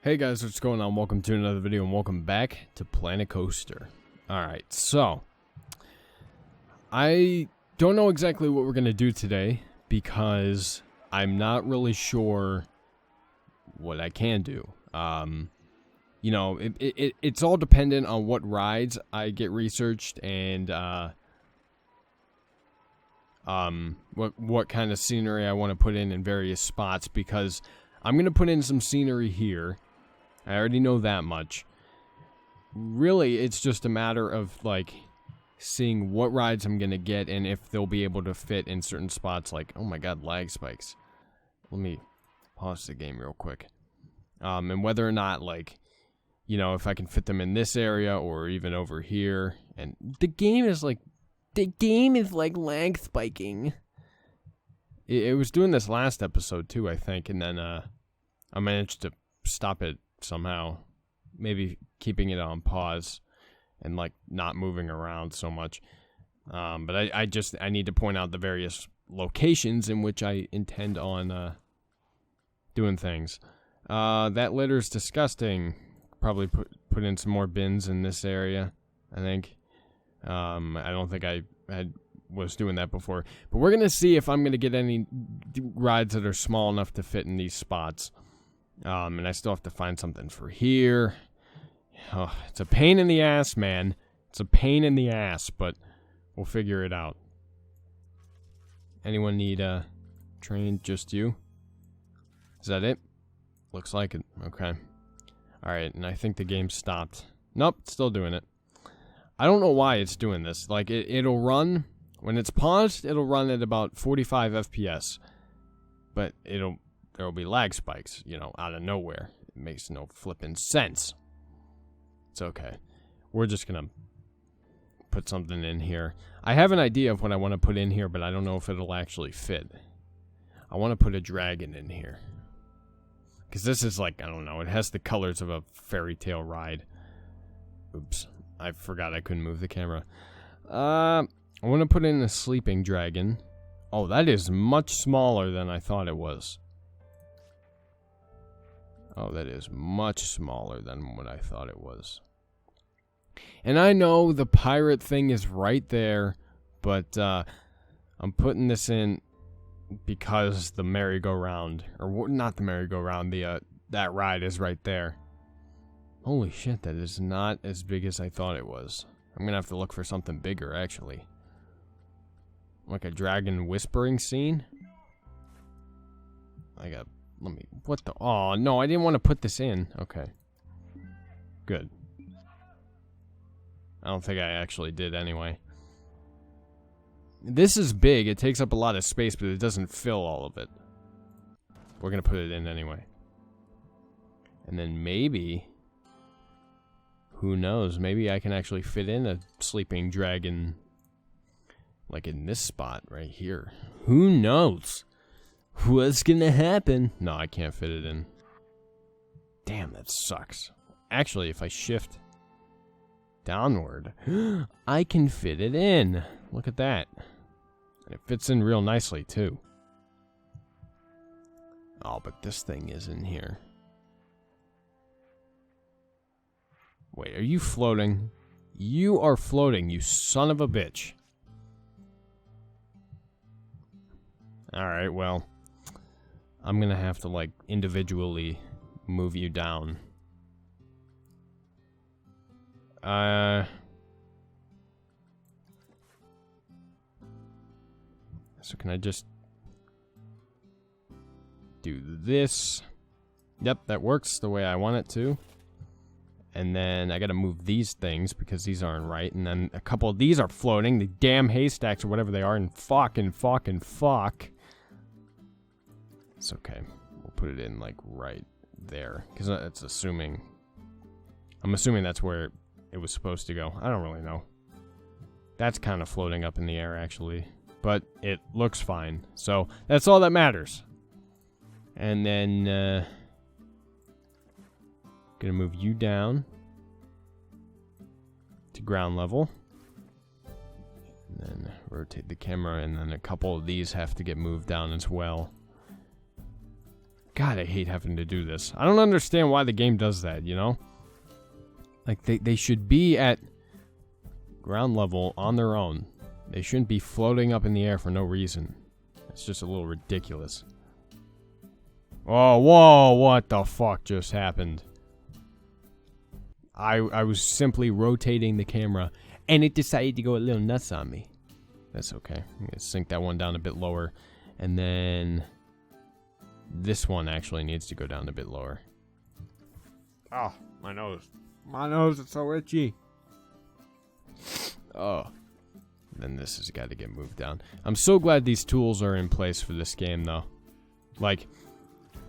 Hey guys, what's going on? Welcome to another video and welcome back to Planet Coaster. Alright, so I don't know exactly what we're going to do today because I'm not really sure what I can do. You know, it's all dependent on what rides I get researched and what kind of scenery I want to put in various spots, because I'm going to put in some scenery here. I already know that much. Really, it's just a matter of, like, seeing what rides I'm going to get and if they'll be able to fit in certain spots. Like, oh my god, lag spikes. Let me pause the game real quick. And whether or not, like, you know, if I can fit them in this area or even over here. And the game is like lag spiking. It was doing this last episode too, I think. And then I managed to stop it somehow, maybe keeping it on pause and like not moving around so much, but I need to point out the various locations in which I intend on doing things. That litter's disgusting. Probably put in some more bins in this area, I think. I don't think I was doing that before, but we're gonna see if I'm gonna get any rides that are small enough to fit in these spots. And I still have to find something for here. Oh, it's a pain in the ass, man. It's a pain in the ass, but we'll figure it out. Anyone need a train? Just you? Is that it? Looks like it. Okay. Alright, and I think the game stopped. Nope, it's still doing it. I don't know why it's doing this. Like, it'll run, when it's paused, it'll run at about 45 FPS. But there'll be lag spikes, you know, out of nowhere. It makes no flippin' sense. It's okay. We're just gonna put something in here. I have an idea of what I want to put in here, but I don't know if it'll actually fit. I want to put a dragon in here. Because this is like, I don't know, it has the colors of a fairy tale ride. Oops. I forgot I couldn't move the camera. I want to put in a sleeping dragon. Oh, that is much smaller than I thought it was. Oh, that is much smaller than what I thought it was. And I know the pirate thing is right there, but I'm putting this in because the merry-go-round, or not the merry-go-round, that ride is right there. Holy shit, that is not as big as I thought it was. I'm gonna have to look for something bigger, actually. Like a dragon whispering scene? What the, oh no, I didn't want to put this in. Okay. Good. I don't think I actually did anyway. This is big, it takes up a lot of space, but it doesn't fill all of it. We're gonna put it in anyway. And then maybe, who knows, maybe I can actually fit in a sleeping dragon, like in this spot right here. Who knows? What's gonna happen? No, I can't fit it in. Damn, that sucks. Actually, if I shift downward, I can fit it in. Look at that. And it fits in real nicely, too. Oh, but this thing is in here. Wait, are you floating? You are floating, you son of a bitch. Alright, well, I'm gonna have to, like, individually move you down. So can I just do this? Yep, that works the way I want it to. And then I gotta move these things because these aren't right. And then a couple of these are floating. The damn haystacks or whatever they are. And fuck. It's okay. We'll put it in, like, right there. Because it's assuming... I'm assuming that's where it was supposed to go. I don't really know. That's kind of floating up in the air, actually. But it looks fine. So, that's all that matters. And then, gonna move you down to ground level. And then rotate the camera, and then a couple of these have to get moved down as well. God, I hate having to do this. I don't understand why the game does that, you know? Like, they should be at ground level on their own. They shouldn't be floating up in the air for no reason. It's just a little ridiculous. Oh, whoa, what the fuck just happened? I was simply rotating the camera, and it decided to go a little nuts on me. That's okay. I'm going to sink that one down a bit lower, and then this one actually needs to go down a bit lower. Oh, my nose. My nose is so itchy. Oh. Then this has got to get moved down. I'm so glad these tools are in place for this game, though. Like,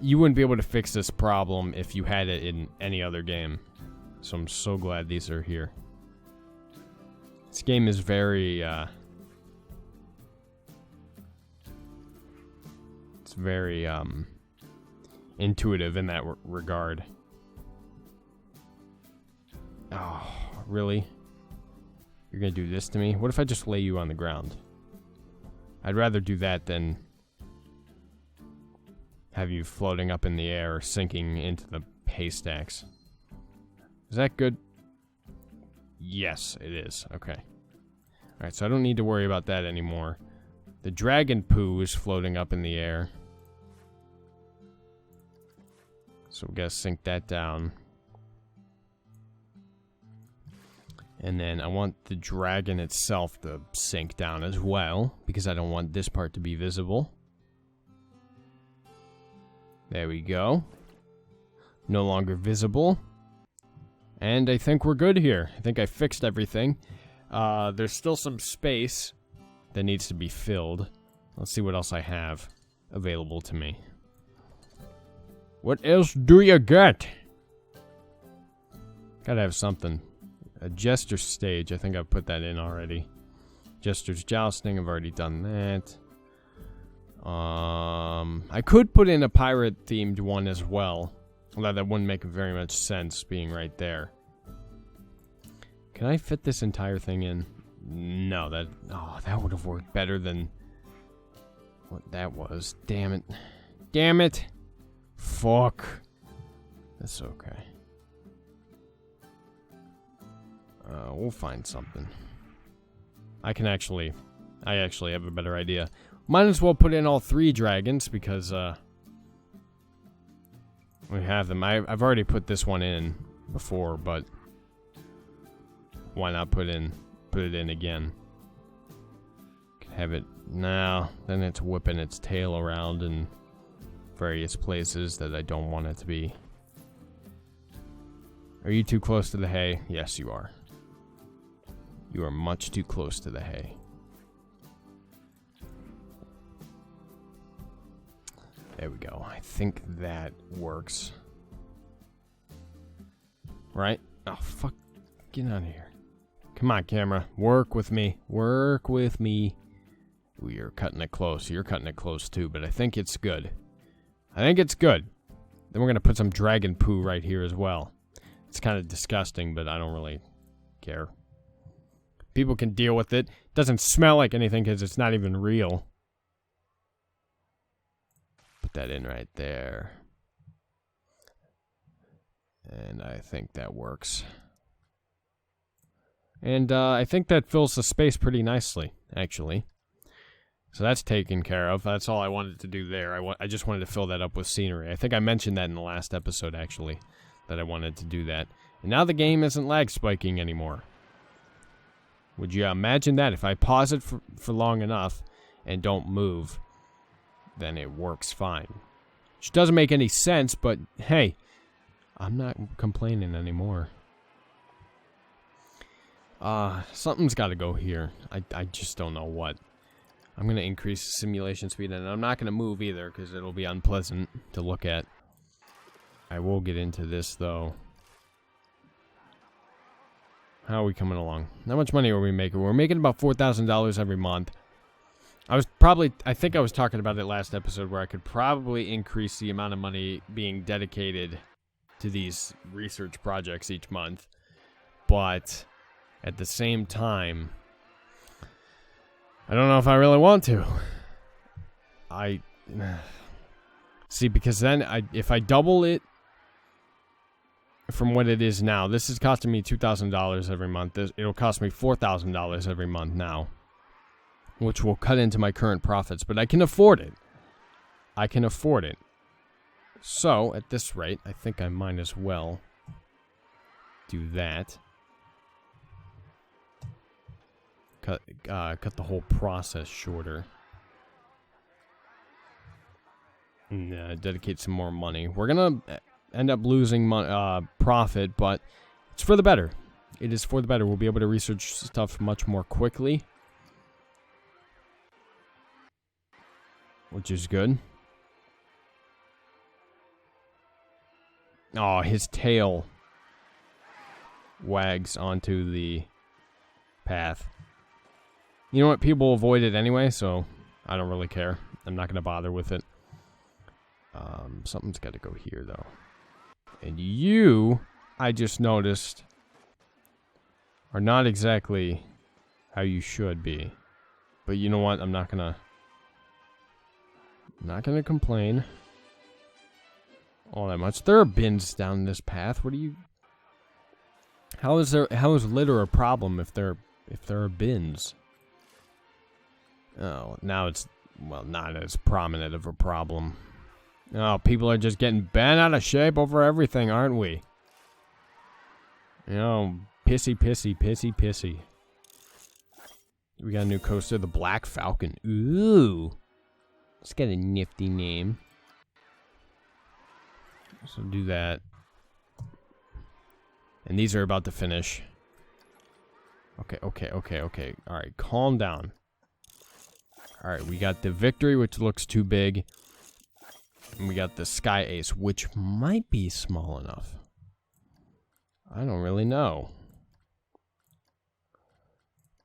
you wouldn't be able to fix this problem if you had it in any other game. So I'm so glad these are here. This game is very, it's very, intuitive in that regard. Oh, really? You're gonna do this to me? What if I just lay you on the ground? I'd rather do that than have you floating up in the air or sinking into the haystacks. Is that good? Yes, it is. Okay. Alright, so I don't need to worry about that anymore. The dragon poo is floating up in the air. So we gotta sink that down. And then I want the dragon itself to sink down as well, because I don't want this part to be visible. There we go. No longer visible. And I think we're good here. I think I fixed everything. There's still some space that needs to be filled. Let's see what else I have available to me. What else do you get? Gotta have something. A jester stage. I think I've put that in already. Jester's jousting. I've already done that. I could put in a pirate themed one as well. Although that wouldn't make very much sense being right there. Can I fit this entire thing in? No, that would have worked better than what that was. Damn it. Damn it. Fuck. That's okay. We'll find something. I actually have a better idea. Might as well put in all 3 dragons because we have them. I've already put this one in before, but why not put it in again? Can have it now. Then it's whipping its tail around in various places that I don't want it to be. Are you too close to the hay? Yes, you are. You are much too close to the hay. There we go. I think that works. Right? Oh, fuck. Get out of here. Come on, camera. Work with me. Work with me. We are cutting it close. You're cutting it close, too, but I think it's good. I think it's good. Then we're going to put some dragon poo right here as well. It's kind of disgusting, but I don't really care. People can deal with it. It doesn't smell like anything because it's not even real. Put that in right there. And I think that works. And I think that fills the space pretty nicely, actually. So that's taken care of. That's all I wanted to do there. I just wanted to fill that up with scenery. I think I mentioned that in the last episode, actually, that I wanted to do that. And now the game isn't lag spiking anymore. Would you imagine that? If I pause it for long enough and don't move, then it works fine. Which doesn't make any sense, but hey, I'm not complaining anymore. Something's got to go here. I just don't know what. I'm going to increase the simulation speed, and I'm not going to move either, because it'll be unpleasant to look at. I will get into this, though. How are we coming along? How much money are we making? We're making about $4,000 every month. I think I was talking about it last episode, where I could probably increase the amount of money being dedicated to these research projects each month. But at the same time, I don't know if I really want to. See, because then if I double it from what it is now, this is costing me $2,000 every month. It'll cost me $4,000 every month now, which will cut into my current profits. But I can afford it. I can afford it. So, at this rate, I think I might as well do that. Cut the whole process shorter. And dedicate some more money. We're gonna end up losing profit, but it's for the better. It is for the better. We'll be able to research stuff much more quickly, which is good. Oh, his tail wags onto the path. You know what? People avoid it anyway, so I don't really care. I'm not going to bother with it. Something's got to go here, though. And you, I just noticed, are not exactly how you should be. But you know what? I'm not going to complain all that much. There are bins down this path. What do you... How is litter a problem if there are bins? Oh, now it's, well, not as prominent of a problem. Oh, people are just getting bent out of shape over everything, aren't we? You know, pissy. We got a new coaster, the Black Falcon. Ooh. It's got a nifty name. So do that. And these are about to finish. Okay. Alright, calm down. Alright, we got the Victory, which looks too big. And we got the Sky Ace, which might be small enough. I don't really know.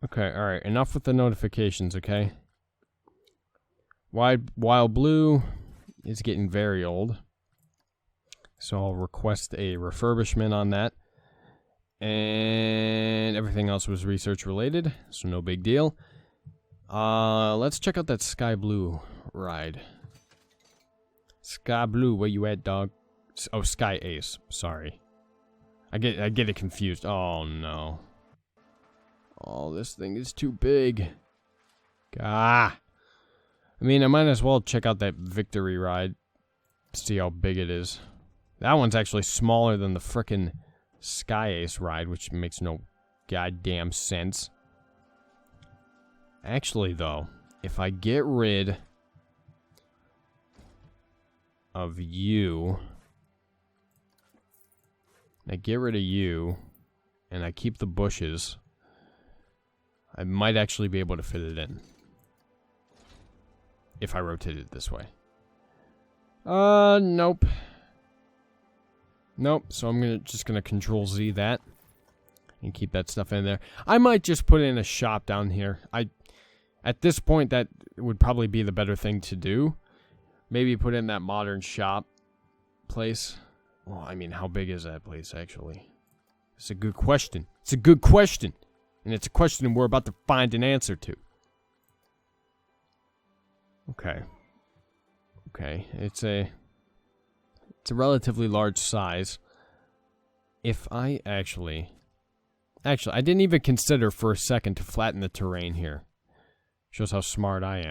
Okay, alright, enough with the notifications, okay? Wild Blue is getting very old. So I'll request a refurbishment on that. And everything else was research related, so no big deal. Let's check out that Sky Blue ride. Sky Blue, where you at, dog? Oh, Sky Ace. Sorry. I get it confused. Oh, no. Oh, this thing is too big. Ah. I mean, I might as well check out that Victory ride. See how big it is. That one's actually smaller than the frickin' Sky Ace ride, which makes no goddamn sense. Actually, though, if I get rid of you, and I keep the bushes, I might actually be able to fit it in. If I rotate it this way. Nope. Nope, so I'm just gonna Control Z that and keep that stuff in there. I might just put in a shop down here. At this point, that would probably be the better thing to do. Maybe put in that modern shop place. Well, I mean, how big is that place, actually? It's a good question. It's a good question. And it's a question we're about to find an answer to. Okay. Okay, it's a relatively large size. If I actually, I didn't even consider for a second to flatten the terrain here. Shows how smart I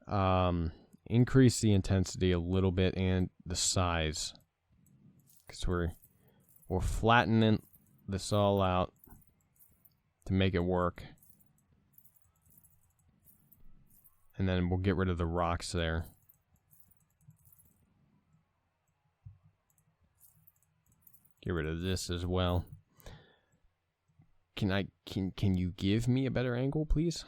am. Increase the intensity a little bit and the size, because we're flattening this all out to make it work. And then we'll get rid of the rocks there. Get rid of this as well. Can you give me a better angle, please?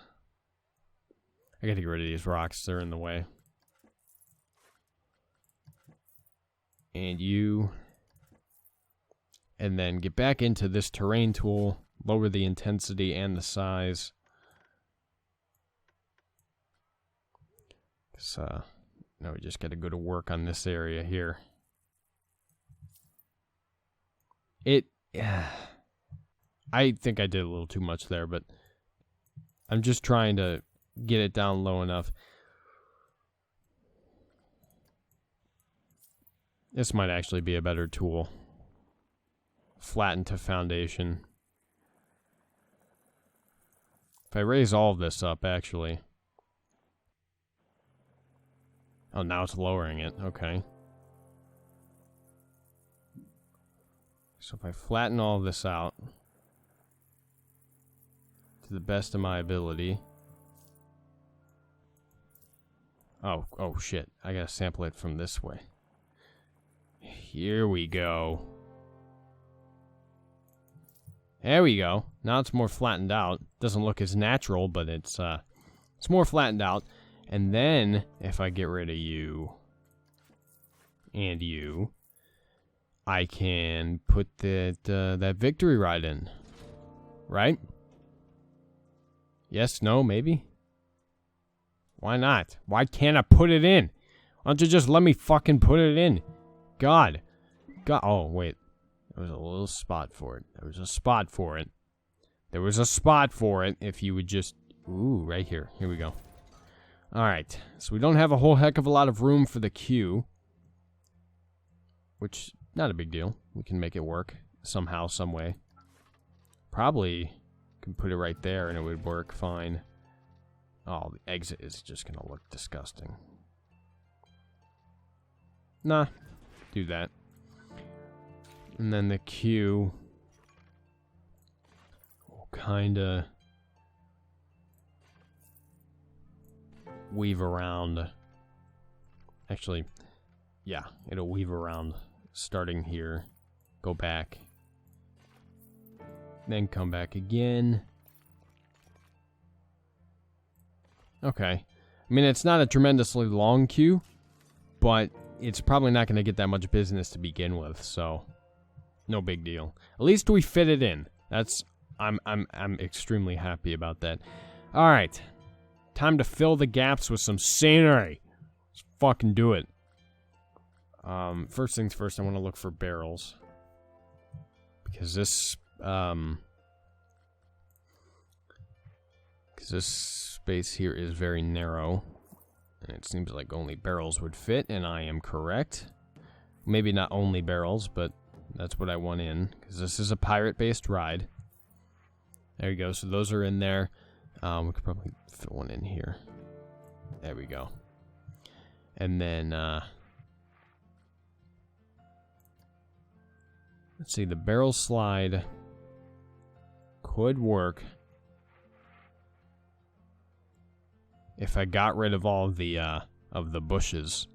I gotta get rid of these rocks, they're in the way. And you. And then get back into this terrain tool, lower the intensity and the size. So, now we just gotta go to work on this area here. I think I did a little too much there, but I'm just trying to get it down low enough. This might actually be a better tool. Flatten to foundation. If I raise all of this up, actually. Oh, now it's lowering it. Okay. So if I flatten all of this out to the best of my ability. Oh shit. I gotta sample it from this way. Here we go. There we go. Now it's more flattened out. Doesn't look as natural, but it's more flattened out. And then, if I get rid of you and you, I can put that victory ride in. Right? Yes, no, maybe? Why not? Why can't I put it in? Why don't you just let me fucking put it in? God. Oh, wait. There was a little spot for it. There was a spot for it. There was a spot for it if you would just... Ooh, right here. Here we go. Alright. So we don't have a whole heck of a lot of room for the queue. Which, not a big deal. We can make it work somehow, some way. Probably can put it right there and it would work fine. Oh, the exit is just going to look disgusting. Nah. Do that. And then the queue will kind of weave around. Actually, yeah, it'll weave around starting here, go back, then come back again. Okay. I mean, it's not a tremendously long queue, but it's probably not going to get that much business to begin with, so no big deal. At least we fit it in. I'm extremely happy about that. All right. Time to fill the gaps with some scenery. Let's fucking do it. First things first, I want to look for barrels. Because this space here is very narrow. And it seems like only barrels would fit, and I am correct. Maybe not only barrels, but that's what I want in, because this is a pirate-based ride. There you go, so those are in there. We could probably fit one in here. There we go. And then, let's see, the barrel slide could work if I got rid of all of the bushes.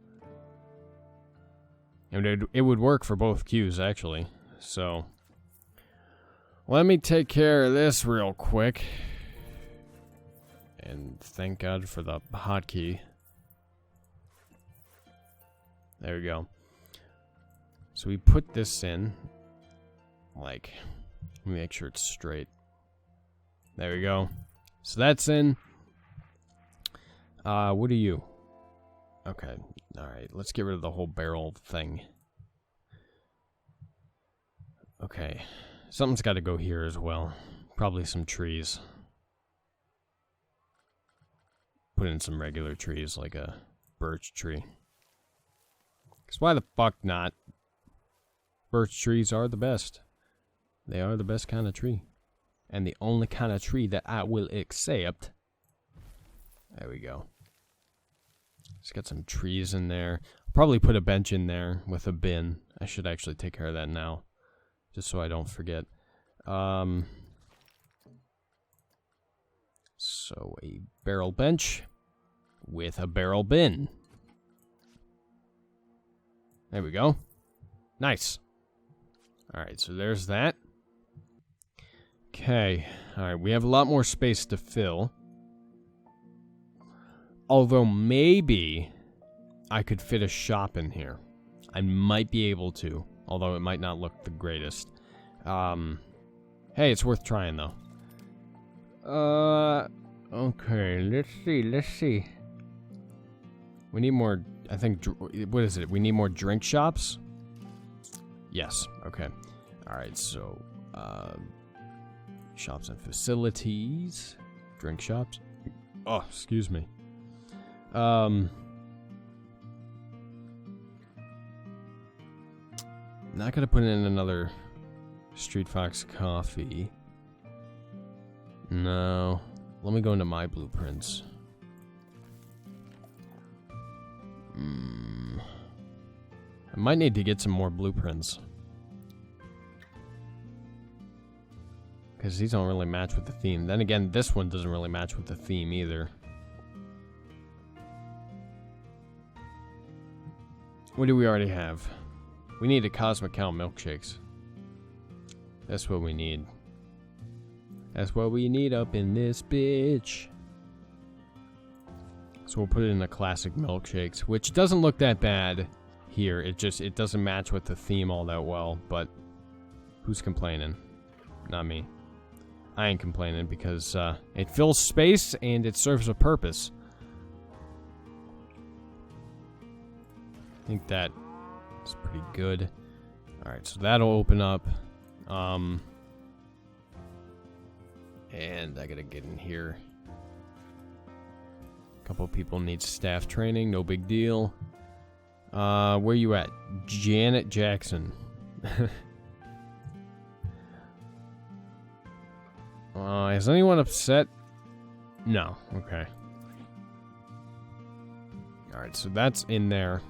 And it would work for both queues, actually. So, let me take care of this real quick. And thank God for the hotkey. There we go. So we put this in. Like, let me make sure it's straight. There we go. So that's in. What are you? Okay. Alright, let's get rid of the whole barrel thing. Okay. Something's got to go here as well. Probably some trees. Put in some regular trees, like a birch tree. Because why the fuck not? Birch trees are the best. They are the best kind of tree. And the only kind of tree that I will accept. There we go. Just got some trees in there. I'll probably put a bench in there with a bin. I should actually take care of that now. Just so I don't forget. So a barrel bench with a barrel bin. There we go. Nice. Alright, so there's that. Okay. Alright, we have a lot more space to fill. Although maybe I could fit a shop in here. I might be able to, although it might not look the greatest. Hey, it's worth trying though. Okay, let's see. We need more, I think, what is it? We need more drink shops? Yes, okay. Alright, so, shops and facilities. Drink shops. Oh, excuse me. Not gonna put in another Street Fox coffee. No. Let me go into my blueprints. I might need to get some more blueprints. Because these don't really match with the theme. Then again, this one doesn't really match with the theme either. What do we already have? We need a Cosmic Cow milkshakes. That's what we need. That's what we need up in this bitch. So we'll put it in the classic milkshakes, which doesn't look that bad here. It doesn't match with the theme all that well, but who's complaining? Not me. I ain't complaining because it fills space and it serves a purpose. I think that is pretty good. Alright, so that'll open up. And I gotta get in here. A couple people need staff training, no big deal. Where you at? Janet Jackson. Is anyone upset? No. Okay. Alright, so that's in there.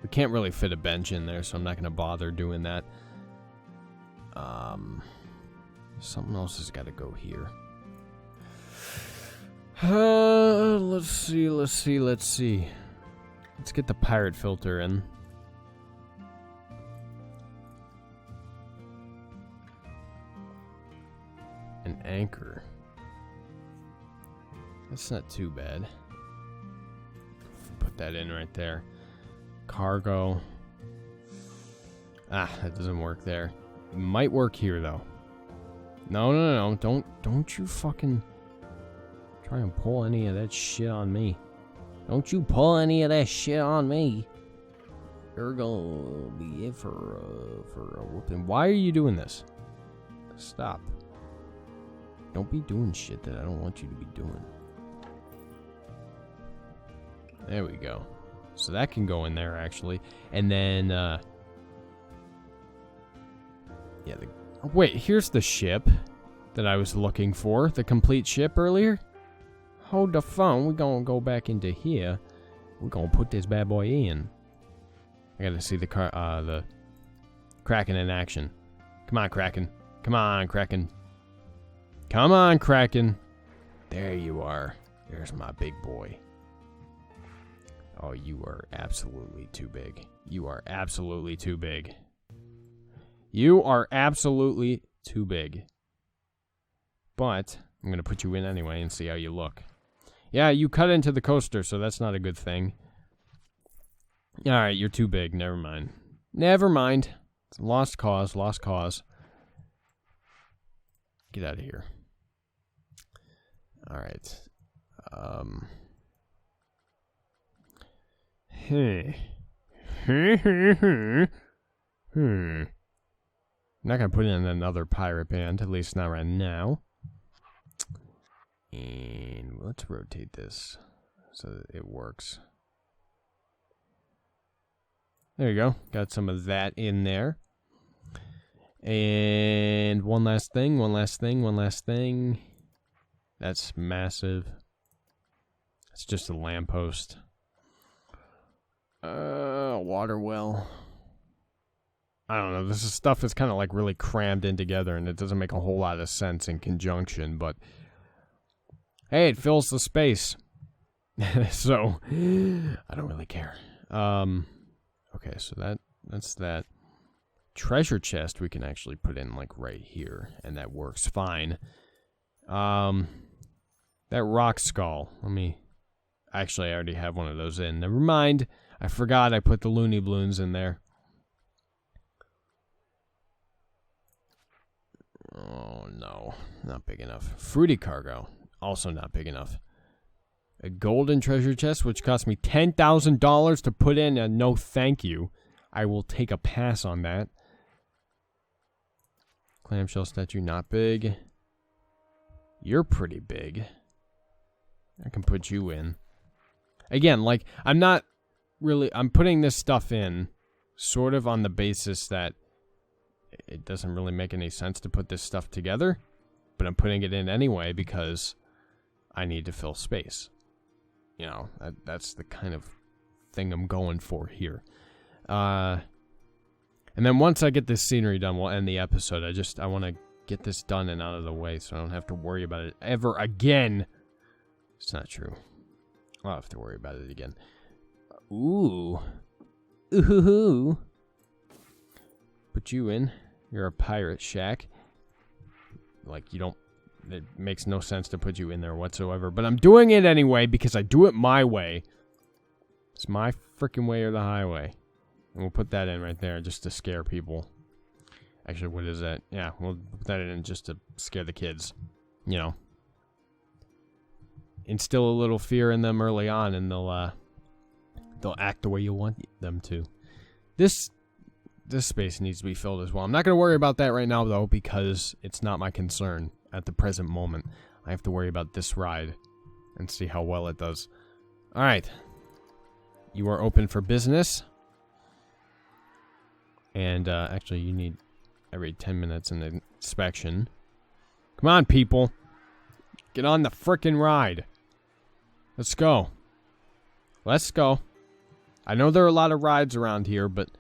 We can't really fit a bench in there, so I'm not going to bother doing that. Something else has got to go here. Let's see. Let's get the pirate filter in. An anchor. That's not too bad. Put that in right there. Cargo. Ah, that doesn't work there. It might work here though. No. Don't you fucking try and pull any of that shit on me. Don't you pull any of that shit on me. You're gonna be in for a whooping. Why are you doing this? Stop. Don't be doing shit that I don't want you to be doing. There we go. So that can go in there, actually. And then, yeah, wait, here's the ship that I was looking for. The complete ship earlier. Hold the phone. We're gonna go back into here. We're gonna put this bad boy in. I gotta see the Kraken in action. Come on, Kraken. Come on, Kraken. Come on, Kraken. There you are. There's my big boy. Oh, you are absolutely too big. You are absolutely too big. You are absolutely too big. But I'm going to put you in anyway and see how you look. Yeah, you cut into the coaster, so that's not a good thing. Alright, you're too big. Never mind. Never mind. It's a lost cause. Lost cause. Get out of here. Alright. Not gonna put in another pirate band, at least not right now. And let's rotate this so that it works. There you go. Got some of that in there. And one last thing. That's massive. It's just a lamppost. Water well. I don't know. This is stuff that's kind of like really crammed in together, and it doesn't make a whole lot of sense in conjunction, but hey, it fills the space. So, I don't really care. Okay, so that's that. Treasure chest we can actually put in like right here, and that works fine. That rock skull. Actually, I already have one of those in. Never mind. I forgot I put the Looney Balloons in there. Oh, no. Not big enough. Fruity cargo. Also not big enough. A golden treasure chest, which cost me $10,000 to put in, and no thank you. I will take a pass on that. Clamshell statue, not big. You're pretty big. I can put you in. Again, like, I'm not really, I'm putting this stuff in sort of on the basis that it doesn't really make any sense to put this stuff together, but I'm putting it in anyway because I need to fill space. You know, that's the kind of thing I'm going for here. And then once I get this scenery done, we'll end the episode. I want to get this done and out of the way so I don't have to worry about it ever again. It's not true. I'll have to worry about it again. Ooh. Ooh. Put you in. You're a pirate, Shaq. Like, you don't... It makes no sense to put you in there whatsoever. But I'm doing it anyway because I do it my way. It's my freaking way or the highway. And we'll put that in right there just to scare people. Actually, what is that? Yeah, we'll put that in just to scare the kids. You know. Instill a little fear in them early on and they'll act the way you want them to. This space needs to be filled as well. I'm not going to worry about that right now, though, because it's not my concern at the present moment. I have to worry about this ride and see how well it does. All right. You are open for business. And, actually, you need every 10 minutes an inspection. Come on, people. Get on the frickin' ride. Let's go. Let's go. I know there are a lot of rides around here, but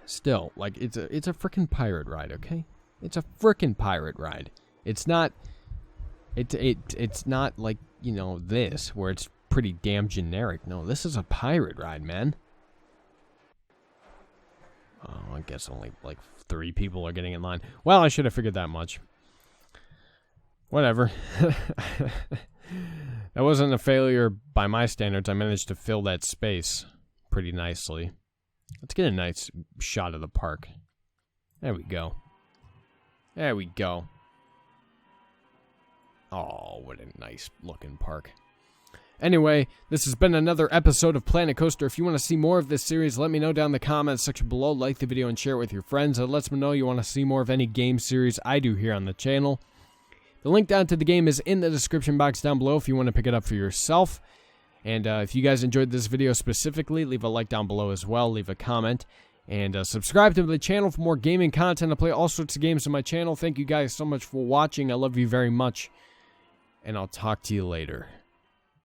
still, like, it's a frickin' pirate ride, okay? It's a frickin' pirate ride. It's not it's not like, you know, this where it's pretty damn generic. No, this is a pirate ride, man. Oh, I guess only like 3 people are getting in line. Well, I should have figured that much. Whatever. That wasn't a failure by my standards. I managed to fill that space pretty nicely. Let's get a nice shot of the park. There we go. There we go. Oh, what a nice looking park. Anyway, this has been another episode of Planet Coaster. If you want to see more of this series, let me know down in the comments section below. Like the video and share it with your friends. It lets me know you want to see more of any game series I do here on the channel. The link down to the game is in the description box down below if you want to pick it up for yourself. And if you guys enjoyed this video specifically, leave a like down below as well. Leave a comment. And subscribe to the channel for more gaming content. I play all sorts of games on my channel. Thank you guys so much for watching. I love you very much. And I'll talk to you later.